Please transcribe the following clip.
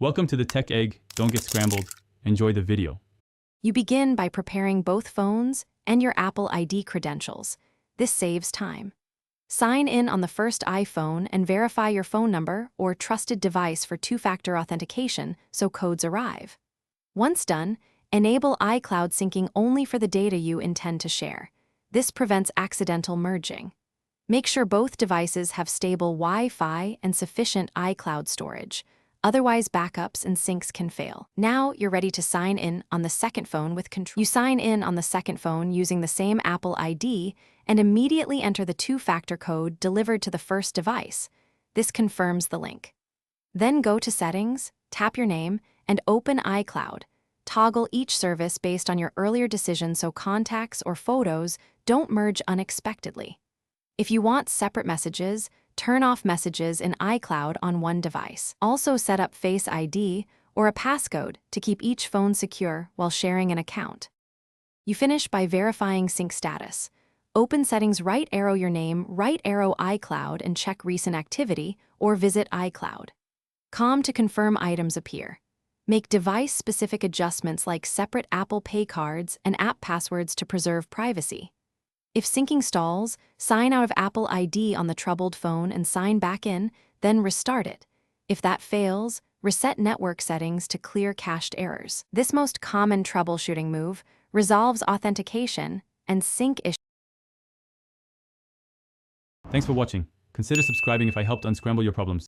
Welcome to the Tech Egg. Don't get scrambled. Enjoy the video. You begin by preparing both phones and your Apple ID credentials. This saves time. Sign in on the first iPhone and verify your phone number or trusted device for two-factor authentication so codes arrive. Once done, enable iCloud syncing only for the data you intend to share. This prevents accidental merging. Make sure both devices have stable Wi-Fi and sufficient iCloud storage. Otherwise, backups and syncs can fail. Now you're ready to sign in on the second phone with control. You sign in on the second phone using the same Apple ID and immediately enter the two-factor code delivered to the first device. This confirms the link. Then go to Settings, tap your name, and open iCloud. Toggle each service based on your earlier decision so contacts or photos don't merge unexpectedly. If you want separate messages, turn off messages in iCloud on one device. Also set up Face ID or a passcode to keep each phone secure while sharing an account. You finish by verifying sync status. Open Settings, right arrow your name, right arrow iCloud and check recent activity or visit iCloud. To confirm items appear. Make device-specific adjustments like separate Apple Pay cards and app passwords to preserve privacy. If syncing stalls, sign out of Apple ID on the troubled phone and sign back in, then restart it. If that fails, reset network settings to clear cached errors. This most common troubleshooting move resolves authentication and sync issues. Thanks for watching. Consider subscribing if I helped unscramble your problems.